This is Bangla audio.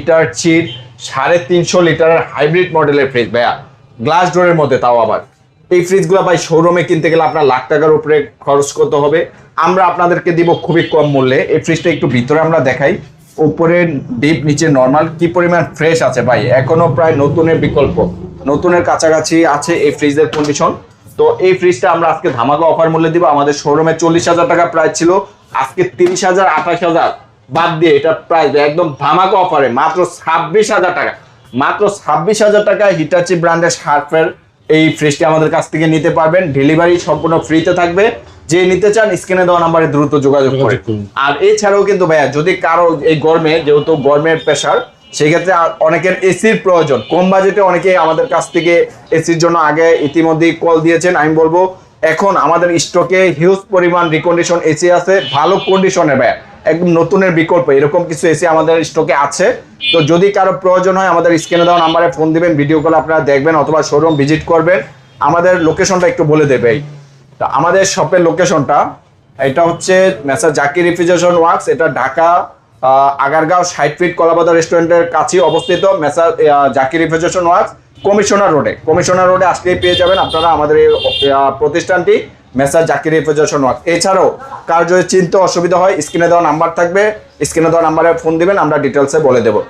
হিটার চিট 350 লিটারের হাইব্রিড মডেলের ফ্রিজ ভাইয়া, গ্লাস ডোরের মধ্যে, তাও আবার এই ফ্রিজগুলো ভাই শোরুমে কিনতে গেলে আপনার লাখ টাকার উপরে খরচ করতে হবে, আমরা আপনাদেরকে দিব খুবই কম মূল্যে। এই ফ্রিজটা একটু ভিতরে আমরা দেখাই, উপরে ডিপ নিচে নর্মাল, কি পরিমাণ ফ্রেশ আছে ভাই, এখনো প্রায় নতুনের বিকল্প, নতুনের কাছাকাছি আছে এই ফ্রিজের কন্ডিশন। তো এই ফ্রিজটা আমরা আজকে ধামাকা অফার মূল্যে দিব। আমাদের শোরুমে 40,000 টাকা প্রাইস ছিল, আজকে 30,000 28,000 বাদ দিয়ে এটা প্রাইস একদম ধামাকা অফারে মাত্র 26,000 টাকা, মাত্র 26,000 টাকায় হিটাচি ব্র্যান্ডের শার্পের এই ফ্রিজটি আমাদের কাছ থেকে নিতে পারবেন। ডেলিভারি সম্পূর্ণ ফ্রিতে থাকবে, যে নিতে চান স্ক্রিনে দেওয়া নাম্বারে দ্রুত যোগাযোগ করে। আর এছাড়াও কিন্তু ভাইয়া যদি কারো এই গরমে, যেহেতু গরমের প্রেশার, সেই ক্ষেত্রে অনেকের এসির প্রয়োজন, কম বাজেটে অনেকে আমাদের কাছ থেকে এসির জন্য আগে ইতিমধ্যেই কল দিয়েছেন। আমি বলবো এখন আমাদের স্টকে হিউজ পরিমাণ রিকন্ডিশন এসি আছে, ভালো কন্ডিশনের ভাইয়া, একদম নতুনের বিকল্প, এরকম কিছু এসি আমাদের স্টকে আছে। তো যদি কারো প্রয়োজন হয় আমাদের স্ক্রিনে দেওয়া নাম্বারে ফোন দিবেন, ভিডিও কল আপনারা দেখবেন অথবা শোরুম ভিজিট করবেন। আমাদের লোকেশনটা একটু বলে দেবে। তা আমাদের শপের লোকেশনটা এটা হচ্ছে মেসার জাকির রেফ্রিজারেশন ওয়ার্কস, এটা ঢাকা আগারগাঁও 60 ফিট কলাপাতা রেস্টুরেন্টের কাছে অবস্থিত। মেসার জাকির রেফ্রিজারেশন ওয়ার্কস কমিশনার রোডে আসলেই পেয়ে যাবেন আপনারা আমাদের এই প্রতিষ্ঠানটি, মেসার জাকির রেফ্রিজারেশন ওয়ার্কস। এছাড়াও কার যদি চিনতে অসুবিধা হয় স্ক্রিনে দেওয়া নাম্বার থাকবে, স্ক্রিনে দেওয়া নাম্বারে ফোন দিবেন, আমরা ডিটেলসে বলে দেবো।